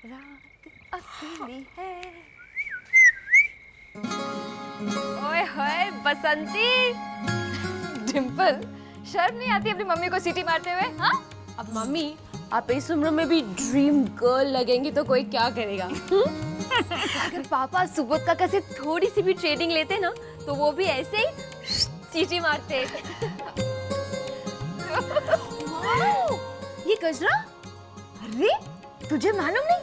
रात अकेली है। ओए होए बसंती। डिम्पल, शर्म नहीं आती अपनी मम्मी को सीटी मारते हुए? हाँ, अब मम्मी आप इस उम्र में भी ड्रीम गर्ल लगेंगी तो कोई क्या करेगा? अगर पापा सुबोध का से थोड़ी सी भी ट्रेनिंग लेते ना तो वो भी ऐसे ही सीटी मारते। ये गजरा? अरे तुझे मालूम नहीं?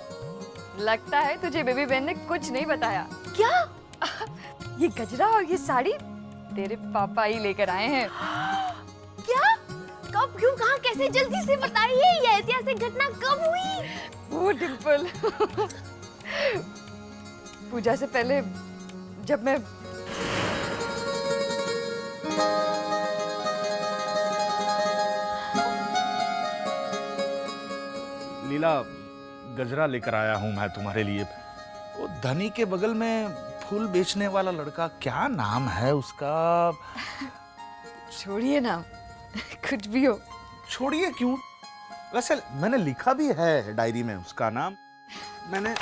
लगता है तुझे बेबी बहन ने कुछ नहीं बताया। क्या? ये गजरा और ये साड़ी तेरे पापा ही लेकर आए हैं। क्या? कब, क्यों, कहाँ, कैसे? जल्दी से बताइए, ये ऐतिहासिक घटना कब हुई? वो डिम्पल, पूजा से पहले जब मैं लीला, गजरा लेकर आया हूं मैं तुम्हारे लिए। वो धनी के बगल में फूल बेचने वाला लड़का, क्या नाम है उसका? छोड़िए ना, कुछ भी हो। छोड़िए क्यों? वैसे मैंने लिखा भी है डायरी में उसका नाम। मैंने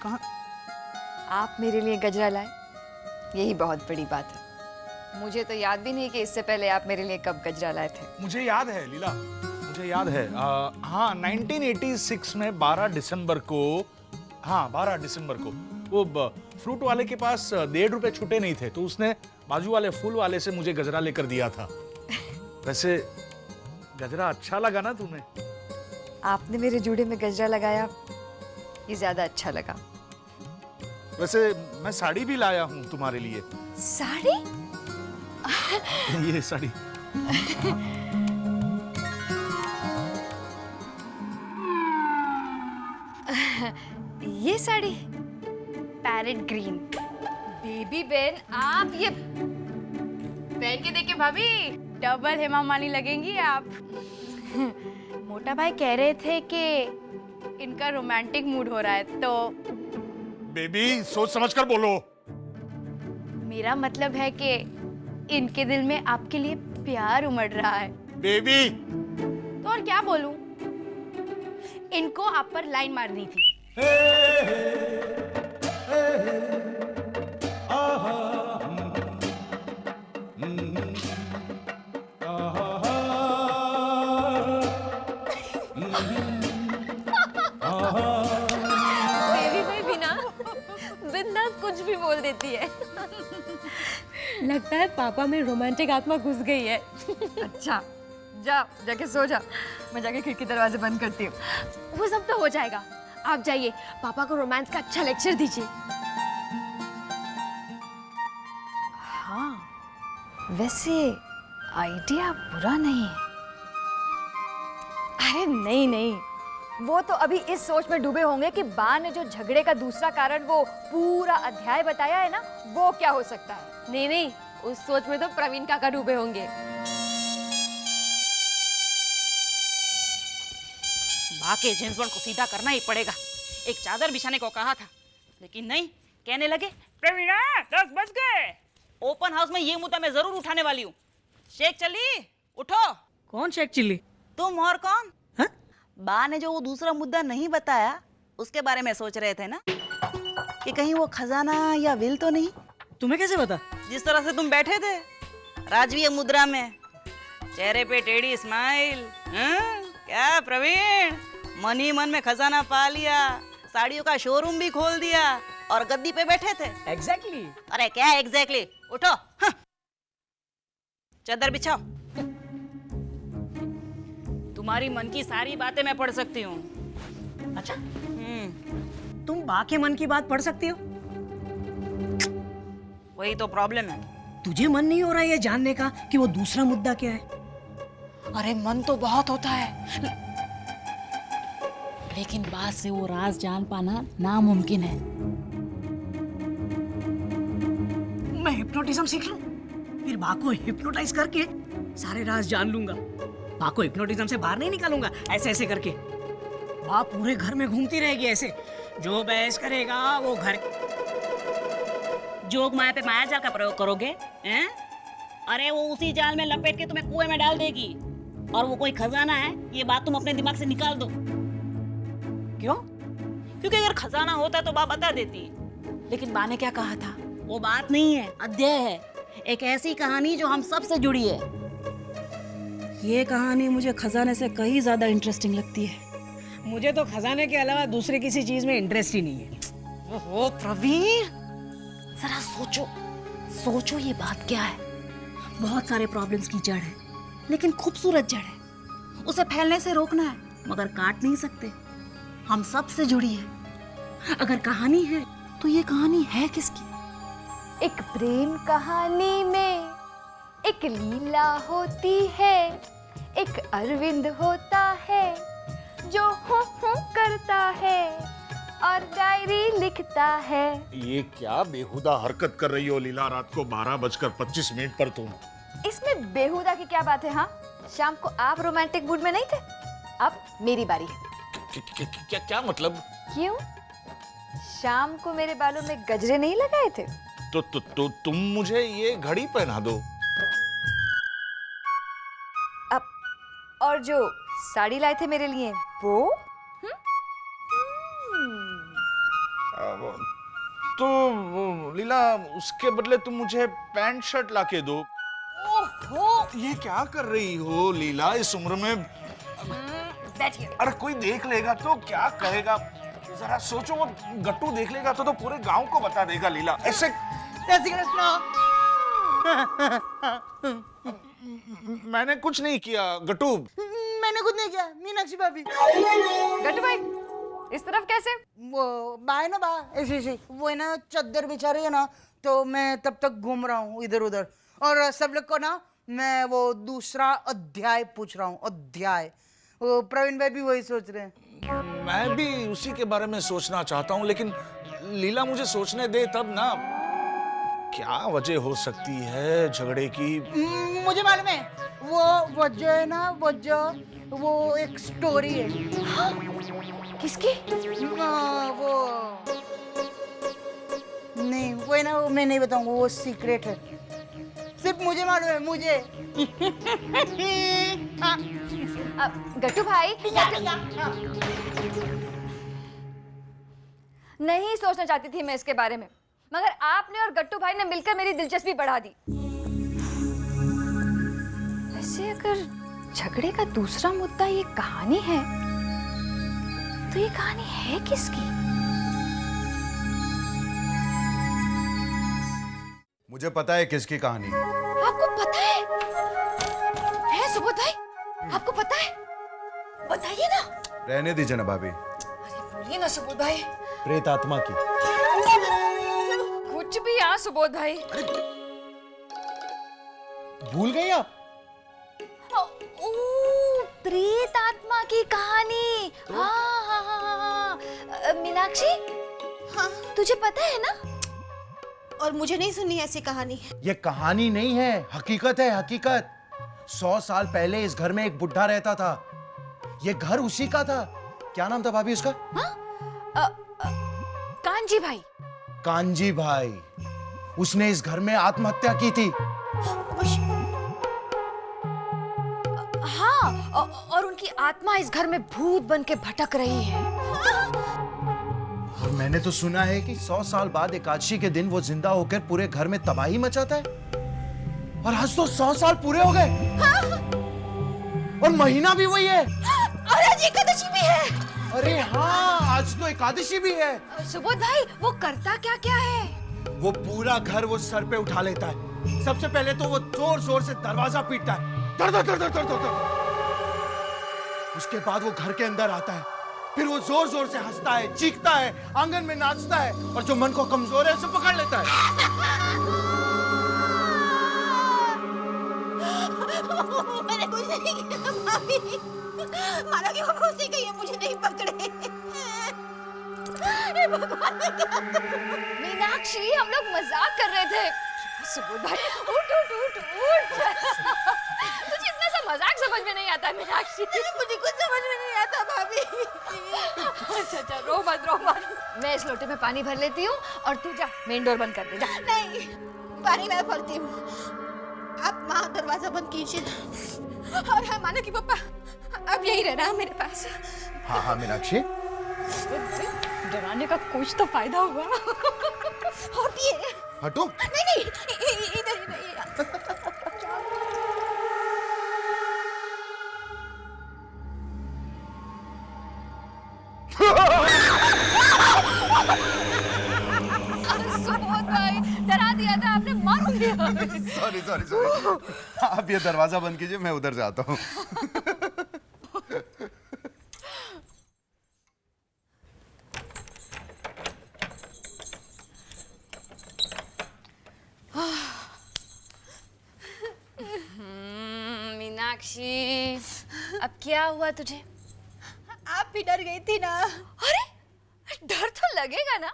कहा आप मेरे लिए गजरा लाए, यही बहुत बड़ी बात है। मुझे तो याद भी नहीं कि इससे पहले आप मेरे लिए कब गजरा लाए थे। मुझे याद है लीला, मुझे याद है। हाँ, 1986 में 12 दिसंबर को, हाँ 12 दिसंबर को वो फ्रूट वाले के पास 1.5 रुपए छुटे नहीं थे, तो उसने बाजू वाले फूल वाले से मुझे गजरा लेकर दिया था। वैसे गजरा अच्छा लगा ना तुम्हें? आपने मेरे जूड़े में गजरा लगाया, ये ज्यादा अच्छा लगा। वैसे मैं साड़ी भी लाया हूँ तुम्हारे लिए। साड़ी? ये साड़ी। ये sari parrot green. Baby Ben, आप ये पहन के देखिए भाभी, डबल हेमा मालिनी लगेंगी आप। मोटा भाई कह रहे थे कि इनका रोमांटिक मूड हो रहा है, तो बेबी सोच समझ कर बोलो। मेरा मतलब है कि इनके दिल में आपके लिए प्यार उमड़ रहा है। बेबी तो और क्या बोलूं, इनको आप पर लाइन मारनी थी। बेबी भाई बिना बिंदास कुछ भी बोल देती है। लगता है पापा में रोमांटिक आत्मा घुस गई है। अच्छा, जा जाके सो जा, मैं जाके खिड़की दरवाजे बंद करती हूँ। वो सब तो हो जाएगा, आप जाइए, पापा को रोमांस का अच्छा लेक्चर दीजिए। हाँ, वैसे आइडिया बुरा नहीं है। अरे नहीं नहीं, वो तो अभी इस सोच में डूबे होंगे कि बा ने जो झगड़े का दूसरा कारण वो पूरा अध्याय बताया है ना, वो क्या हो सकता है। नहीं नहीं, उस सोच में तो प्रवीण काका डूबे होंगे। माँ के जेम्स बॉन्ड को सीधा करना ही पड़ेगा। एक चादर बिछाने को कहा था, लेकिन नहीं, कहने लगे प्रवीणा 10 बज गए। ओपन हाउस में ये मुद्दा मैं जरूर उठाने वाली हूँ। शेख चली, उठो। कौन शेख चिल्ली? तुम और कौन? हाँ? बा ने जो वो दूसरा मुद्दा नहीं बताया, उसके बारे में सोच रहे थे ना, कि कहीं वो खजाना या विल तो नहीं। तुम्हें कैसे पता? जिस तरह से तुम बैठे थे राजवीय मुद्रा में, चेहरे पे टेढ़ी स्माइल। क्या प्रवीण, मन ही मन में खजाना पा लिया, साड़ियों का शोरूम भी खोल दिया और गद्दी पे बैठे थे। एग्जैक्टली। अरे क्या एग्जैक्टली? उठो, चादर बिछाओ। तुम्हारी मन की सारी बातें मैं पढ़ सकती हूँ। अच्छा, तुम बा के मन की बात पढ़ सकती हो? वही तो प्रॉब्लम है। तुझे मन नहीं हो रहा ये जानने का कि वो दूसरा मुद्दा क्या है? अरे मन तो बहुत होता है, लेकिन बात से वो राज जान पाना नामुमकिन है। मैं हिप्नोटिज्म सीख लूं, फिर बा को हिप्नोटाइज करके सारे राज जान लूंगा। बा को हिप्नोटिज्म से बाहर नहीं निकालूंगा ऐसे ऐसे करके। बा पूरे घर में घूमती रहेगी ऐसे, जो बहस करेगा वो घर। जोग माया पे माया जाल का प्रयोग करोगे हैं? अरे वो उसी जाल में लपेट के तुम्हें कुएं में डाल देगी, और वो कोई खजाना है ये बात तुम अपने दिमाग से निकाल दो। क्यों? क्योंकि अगर खजाना होता तो बा बता देती। लेकिन बा ने क्या कहा था? वो बात नहीं है, अध्याय है, एक ऐसी कहानी जो हम सब से जुड़ी है। ये कहानी मुझे खजाने से कहीं ज्यादा इंटरेस्टिंग लगती है। मुझे तो खजाने के अलावा दूसरे किसी चीज में इंटरेस्ट ही नहीं है। ओहो प्रवीण, जरा सोचो, सोचो ये बात क्या है। बहुत सारे प्रॉब्लम्स की जड़ है, लेकिन खूबसूरत जड़ है। उसे फैलने से रोकना है, मगर काट नहीं सकते। हम सब से जुड़ी है। अगर कहानी है तो ये कहानी है किसकी? एक प्रेम कहानी में एक लीला होती है, एक अरविंद होता है जो हूँ करता है और डायरी लिखता है। ये क्या बेहुदा हरकत कर रही हो लीला, रात को 12:25 पर तुम। इसमें बेहुदा की क्या बात है? हाँ, शाम को आप रोमांटिक मूड में नहीं थे, अब मेरी बारी है। क्या मतलब? क्यों? शाम को मेरे बालों में गजरे नहीं लगाए थे? तो तुम मुझे ये घड़ी पहना दो। अब और जो साड़ी लाए थे मेरे लिए वो? तो लीला, उसके बदले तुम मुझे पैंट शर्ट लाके दो। ओहो, ये क्या कर रही हो लीला इस उम्र में? बैठिए। अरे कोई देख लेगा तो क्या कहेगा? जरा सोचो, वो गट्टू देख लेगा तो पूरे गांव को बता देगा लीला। ऐसे मैंने कुछ नहीं किया गट्टू। मैंने कुछ नहीं किया मीनाक्षी भाभी। गट्टू भाई, इस तरफ कैसे? वो बाय ना बा ऐसे वो है ना, चद्दर बिछा रही है ना, तो मैं तब तक घूम रहा हूँ इधर उधर, और सब लोग को ना मैं वो दूसरा अध्याय पूछ रहा हूँ। अध्याय, वो प्रवीण भाई भी वही सोच रहे हैं। मैं भी उसी के बारे में सोचना चाहता हूँ, लेकिन लीला मुझे सोचने दे तब ना। क्या वजह हो सकती है झगड़े की? मुझे मालूम है, वो वजह है ना, वजह वो एक स्टोरी है। किसकी? वो नहीं, वो है ना, वो मैं नहीं बताऊंगा, वो सीक्रेट है, सिर्फ मुझे मालूम है, मुझे। गट्टू भाई, नहीं सोचना चाहती थी मैं इसके बारे में, मगर आपने और गट्टू भाई ने मिलकर मेरी दिलचस्पी बढ़ा दी। वैसे अगर झगड़े का दूसरा मुद्दा ये कहानी है, तो ये कहानी है किसकी? मुझे पता है किसकी कहानी। आपको पता है सुबोध भाई? आपको पता है? बताइए ना। रहने दीजिए ना भाभी। अरे बोलिए ना सुबोध भाई। प्रेत आत्मा की। कुछ भी यहाँ सुबोध भाई। भूल गई आप? प्रेत आत्मा की कहानी। हाँ हाँ हाँ हाँ। मीनाक्षी, हाँ, तुझे पता है ना? और मुझे नहीं सुननी ऐसी कहानी। ये कहानी नहीं है, हकीकत है, हकीकत। 100 साल पहले इस घर में एक बुढ़ा रहता था। ये घर उसी का था। क्या नाम था भाभी उसका? कांजी भाई। कांजी भाई। उसने इस घर में आत्महत्या की थी। हाँ, और उनकी आत्मा इस घर में भूत बन के भटक रही है। और मैंने तो सुना है कि 100 साल बाद एकादशी के दिन वो जिंदा होकर पूरे घर में तबाही मचाता है। और आज तो 100 साल पूरे हो गए। और महीना भी वही है। और आज एकादशी भी है। अरे हाँ, आज तो एकादशी भी है। सुबोध भाई, वो करता क्या क्या है? वो पूरा घर वो सर पे उठा लेता है। सबसे पहले तो वो जोर जोर से दरवाजा पीटता है। दर दर दर दर दर दर। उसके बाद वो घर के अंदर आता है। फिर वो जोर जोर से हंसता है, चीखता है, आंगन में नाचता है, और जो मन को कमजोर है उसे पकड़ लेता है। मैंने कुछ नहीं किया भाभी। मानो कि वो खुशी गई है, मुझे नहीं पकड़े। हे भगवान, मैं क्या करूं? मीनाक्षी, हम लोग मजाक कर रहे थे। सुबोध भाई, उठ उठ उठ उठ। तुझे इतना सा मजाक समझ में नहीं आता मीनाक्षी। मुझे कुछ समझ में नहीं आता भाभी। अच्छा, रो मत। मैं इस लोटे में पानी भर लेती हूँ और तू जा मेन डोर बंद कर दे। जा। नहीं, पानी मैं भरती हूँ। आप वहाँ दरवाजा बंद कीजिए। और हाँ, मानो कि पापा अब यही रहना है मेरे पास। हाँ हाँ मीनाक्षी, डराने का कुछ तो फायदा हुआ। हटिए। हटो। नहीं नहीं इधर इधर। सुबोध भाई, डरा दिया था आपने, मार दिया। Sorry sorry sorry. आप ये दरवाजा बंद कीजिए, मैं उधर जाता हूँ। मीनाक्षी, अब क्या हुआ तुझे? आप भी डर गई थी ना। अरे डर तो लगेगा ना,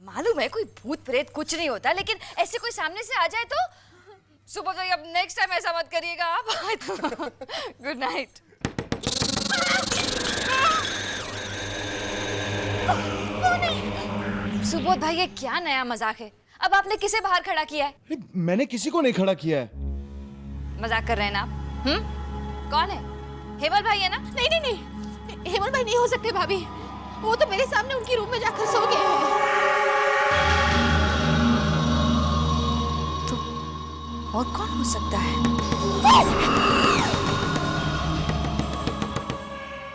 मालूम है कोई भूत प्रेत कुछ नहीं होता, लेकिन ऐसे कोई सामने से आ जाए तो। सुबह भाई अब नेक्स्ट टाइम ऐसा मत करिएगा आप। Good night. सुबोध भाई ये क्या नया मजाक है? अब आपने किसे बाहर खड़ा किया है? मैंने किसी को नहीं खड़ा किया है। मजाक कर रहे हैं ना आप? कौन है? हेमल भाई है ना? नहीं नहीं नहीं, हेमल भाई नहीं हो सकते भाभी, वो तो मेरे सामने उनकी रूम में जाकर सो गए हैं। तो और कौन हो सकता है?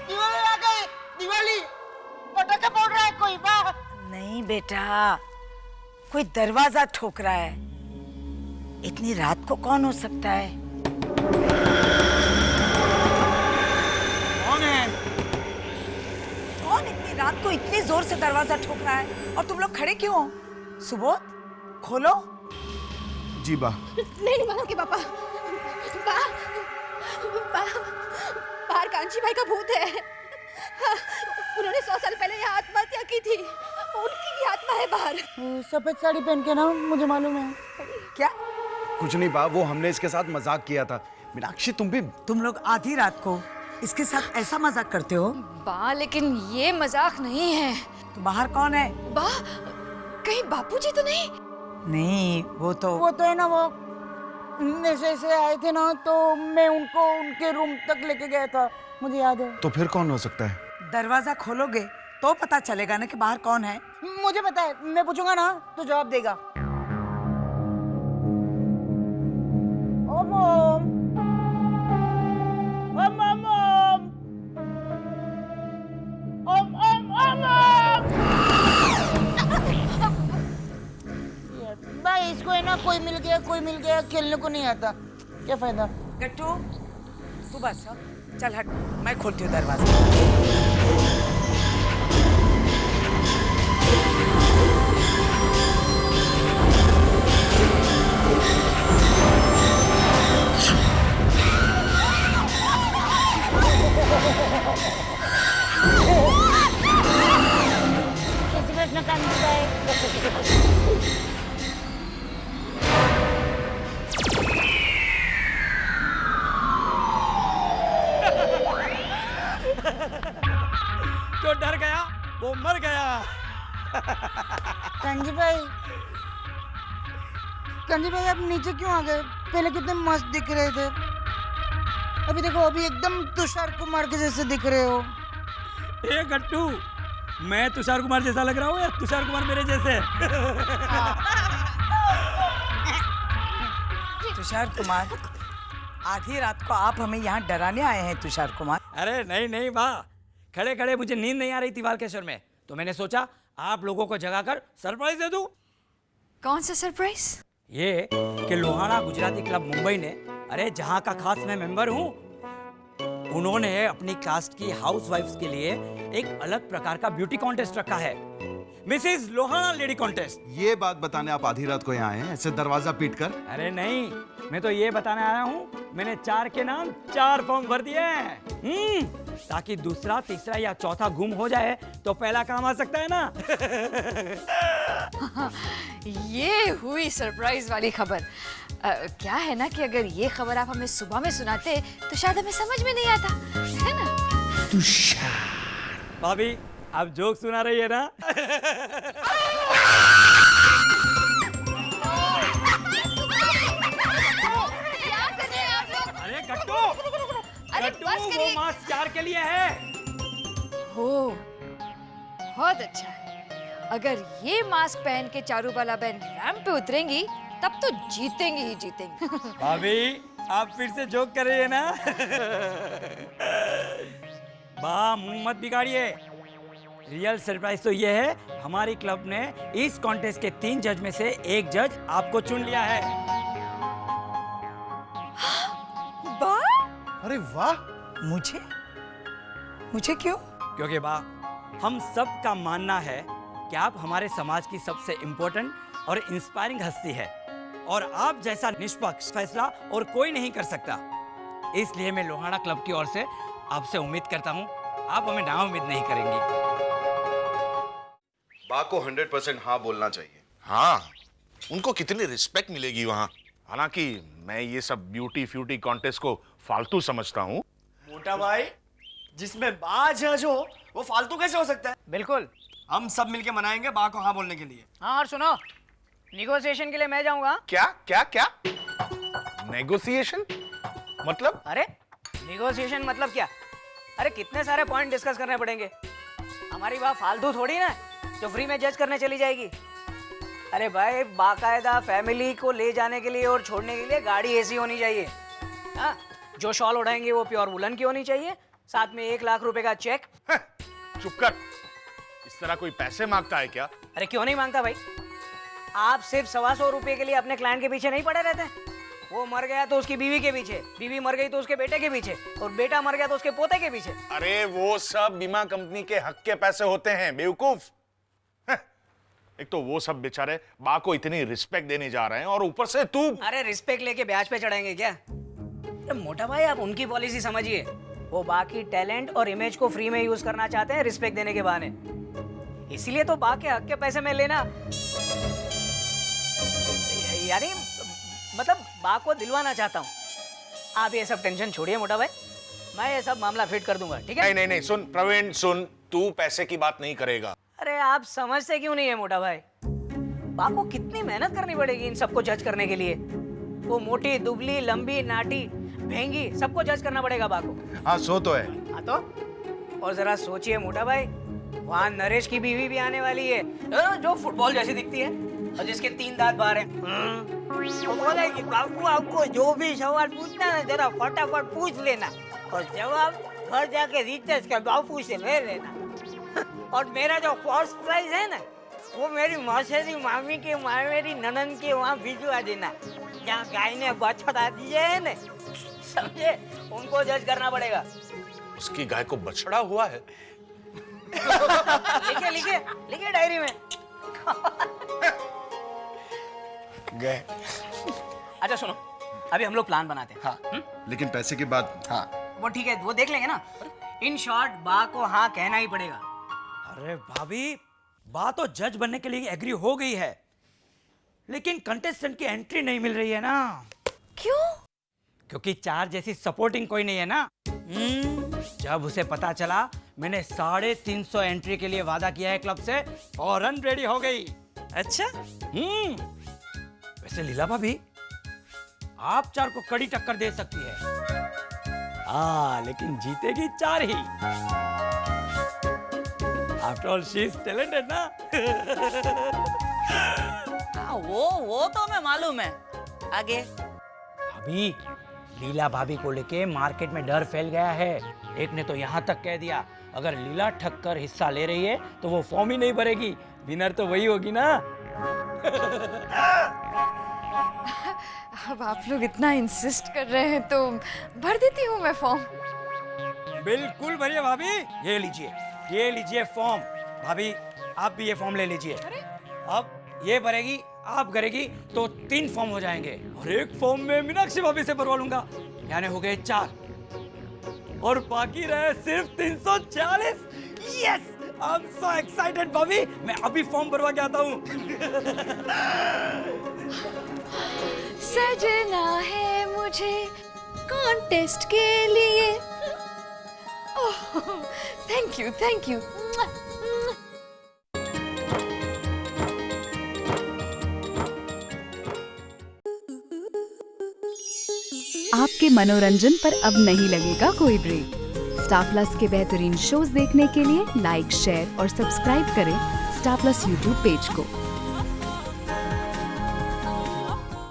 दिवाली आ गई, दिवाली। पटाखे फोड़ रहा है कोई? वाह। नहीं बेटा, कोई दरवाजा ठोक रहा है। इतनी रात को कौन हो सकता है? कौन है? कौन इतनी रात को इतनी जोर से दरवाजा ठोक रहा है? और तुम लोग खड़े क्यों हो? सुबोध, खोलो। जी बा। नहीं मानोगे पापा, बाहर कांची भाई का भूत है। उन्होंने 100 साल पहले यहाँ आत्महत्या की थी, उनकी ही आत्मा है बाहर। सफेद साड़ी पहन के ना, मुझे मालूम है। क्या कुछ नहीं बा, वो हमने इसके साथ मजाक किया था। मीनाक्षी तुम भी। तुम लोग आधी रात को इसके साथ ऐसा मजाक करते हो? बा लेकिन ये मजाक नहीं है। तो बाहर कौन है? बा कहीं बापूजी तो नहीं? नहीं, वो तो है ना, वो नशे से आए थे ना, तो मैं उनको उनके रूम तक लेके गया था, मुझे याद है। तो फिर कौन हो सकता है? दरवाजा खोलोगे तो पता चलेगा ना कि बाहर कौन है। मुझे पता है, मैं पूछूंगा ना तो जवाब देगा। ओम ओम ओम ओम ओम ओम ओम ओम। भाई इसको है ना, कोई मिल गया खेलने को नहीं आता, क्या फायदा। गट्टू, तू बस चल हट, मैं खोलती हूँ दरवाजा। जो डर गया वो मर गया। कंजी भाई आप नीचे क्यों आ गए? पहले कितने मस्त दिख रहे थे, अभी देखो अभी एकदम तुषार कुमार के जैसे दिख रहे हो। ए गट्टू, मैं तुषार कुमार जैसा लग रहा हूँ या तुषार कुमार मेरे जैसे? तुषार कुमार, आधी रात को आप हमें यहाँ डराने आए हैं तुषार कुमार? अरे नहीं नहीं वाह, खड़े खड़े मुझे नींद नहीं आ रही थी बालकेश्वर में, तो मैंने सोचा आप लोगों को जगाकर सरप्राइज दे दूं। कौन सा सरप्राइज? ये कि लोहाड़ा गुजराती क्लब मुंबई ने, अरे जहां का खास मैं मेंबर हूं, उन्होंने अपनी कास्ट की हाउसवाइफ्स के लिए एक अलग प्रकार का ब्यूटी कॉन्टेस्ट रखा है, मिसेस लोहाड़ा लेडी कॉन्टेस्ट। ये बात बताने आप आधी रात को यहाँ आए हैं ऐसे दरवाजा पीट कर? अरे नहीं, मैं तो ये बताने आया हूँ, मैंने 4 के नाम 4 फॉर्म भर दिए हैं, ताकि दूसरा, तीसरा या चौथा गुम हो जाए तो पहला काम आ सकता है ना। ये हुई सरप्राइज वाली खबर। क्या है ना कि अगर ये खबर आप हमें सुबह में सुनाते तो शायद हमें समझ में नहीं आता, है ना? भाभी आप जोक सुना रही है ना? अरे गट्टू, अरे गट्टू, बस वो करिए। मास्क 4 के लिए है। हो बहुत अच्छा है। अगर ये मास्क पहन के चारूबाला बहन रैंप पे उतरेंगी तब तो जीतेंगी ही जीतेंगी। भाभी आप फिर से जोक कर रही है ना? वाह, मुंह मत बिगाड़िए। रियल सरप्राइज तो ये है, हमारी क्लब ने इस कॉन्टेस्ट के 3 जज में से एक जज आपको चुन लिया है। वाह! अरे वाह, मुझे मुझे क्यों? क्योंकि वाह, हम सब का मानना है कि आप हमारे समाज की सबसे इम्पोर्टेंट और इंस्पायरिंग हस्ती है और आप जैसा निष्पक्ष फैसला और कोई नहीं कर सकता। इसलिए मैं लोहाना क्लब की ओर से आपसे उम्मीद करता हूँ आप हमें नाउम्मीद नहीं करेंगी। बा को 100% हाँ बोलना चाहिए। हाँ, उनको कितनी रिस्पेक्ट मिलेगी वहाँ। हालांकि मैं ये सब ब्यूटी फ्यूटी कॉन्टेस्ट को फालतू समझता हूँ। मोटा भाई, जिसमें बा जज हो वो फालतू कैसे हो सकता है? बिल्कुल। हम सब मिलके मनाएंगे बा को हाँ बोलने के लिए। हाँ, और सुनो, निगोशिएशन के लिए मैं जाऊंगा। क्या क्या क्या? नेगोशिएशन मतलब? अरे निगोशिएशन मतलब क्या? अरे कितने सारे पॉइंट डिस्कस करने पड़ेंगे। हमारी बात फालतू थोड़ी ना जो फ्री में जज करने चली जाएगी। अरे भाई, बाकायदा फैमिली को ले जाने के लिए और छोड़ने के लिए गाड़ी ऐसी होनी चाहिए। हाँ, जो शॉल उड़ाएंगे वो प्योर वुलन की होनी चाहिए, साथ में 1 लाख रुपए का चेक। चुप कर। इस तरह कोई पैसे मांगता है क्या? अरे क्यों नहीं मांगता भाई? आप सिर्फ 125 रुपए के लिए अपने क्लाइंट के पीछे नहीं पड़े रहते? वो मर गया तो उसकी बीवी के पीछे, बीवी मर गई तो उसके बेटे के पीछे, और बेटा मर गया तो उसके पोते के पीछे। अरे वो सब बीमा कंपनी के हक के पैसे होते हैं, बेवकूफ। एक तो वो सब बेचारे बा को इतनी रिस्पेक्ट देने जा रहे हैं और ऊपर से तू। अरे रिस्पेक्ट लेके ब्याज पे चढ़ाएंगे क्या? अरे मोटा भाई, आप उनकी पॉलिसी समझिए। वो बाकी टैलेंट और इमेज को फ्री में यूज करना चाहते हैं रिस्पेक्ट देने के बहाने। इसीलिए तो बा के हक के पैसे में लेना, यानी मतलब बा को दिलवाना चाहता हूँ। आप ये सब टेंशन छोड़िए मोटा भाई, मैं ये सब मामला फिट कर दूंगा, ठीक है? नहीं नहीं नहीं, सुन प्रवीण, सुन, तू पैसे की बात नहीं करेगा। अरे आप समझते क्यों नहीं है मोटा भाई? बा को कितनी मेहनत करनी पड़ेगी इन सबको जज करने के लिए। वो मोटी, दुबली, लंबी, नाटी, महंगी, सबको जज करना पड़ेगा बा को। हाँ सो तो है। हाँ तो, और जरा सोचिए मोटा भाई, वहाँ नरेश की बीवी भी आने वाली है, जो फुटबॉल जैसी दिखती है और जिसके 3 दांत बाहर हैं। वो बोलेगी, बाबू आपको जो भी सवाल पूछना है जरा फटाफट पूछ लेना और जवाब घर जाके रिचार्ज कर बापू से ले लेना। और मेरा जो फर्स्ट प्राइज है ना, वो मेरी मौसेरी मामी के मेरी ननन के वहाँ भिजवा देना, जहाँ गाय ने बछड़ा दिया है ना, समझे? उनको जज करना पड़ेगा। उसकी गाय को बछड़ा हुआ है? लिखिए लिखिए लिखिए डायरी में। गए। अच्छा सुनो, अभी हम लोग प्लान बनाते हैं। हाँ, लेकिन पैसे के बाद। हाँ, वो ठीक है, वो देख लेंगे ना। इन शॉर्ट बा को हाँ कहना ही पड़ेगा। अरे भाभी, बा तो जज बनने के लिए एग्री हो गई है, लेकिन कंटेस्टेंट की एंट्री नहीं मिल रही है ना। क्यों? क्योंकि 4 जैसी सपोर्टिंग कोई नहीं है ना। जब उसे पता चला मैंने 350 एंट्री के लिए वादा किया है क्लब से, फौरन रेडी हो गई। अच्छा, वैसे लीला भाभी, आप 4 को कड़ी टक्कर दे सकती है। हाँ, लेकिन जीतेगी 4 ही। After all she is talented ना। हाँ, वो तो हमें मालूम है। आगे भाभी, लीला भाभी को लेके मार्केट में डर फैल गया है। एक ने तो यहाँ तक कह दिया, अगर लीला ठक्कर हिस्सा ले रही है तो वो फॉर्म ही नहीं भरेगी, विनर तो वही होगी ना। अब आप लोग इतना इंसिस्ट कर रहे हैं तो भर देती हूँ मैं फॉर्म। बिल्कुल भरिए भाभी, ये लीजिए फॉर्म। भाभी, आप भी ये फॉर्म ले लीजिए। अब ये भरेगी, आप करेगी तो 3 फॉर्म हो जाएंगे और एक फॉर्म में मीनाक्षी भाभी से भरवा लूंगा, यानी हो गए 4 और बाकी रहे सिर्फ 340। Yes, I am so excited भाभी, मैं अभी फॉर्म भरवा के आता हूँ। सजना है मुझे कॉन्टेस्ट के लिए। Thank you thank you. आपके मनोरंजन पर अब नहीं लगेगा कोई ब्रेक। स्टार प्लस के बेहतरीन शोज देखने के लिए लाइक, शेयर और सब्सक्राइब करें स्टार प्लस यूट्यूब पेज को।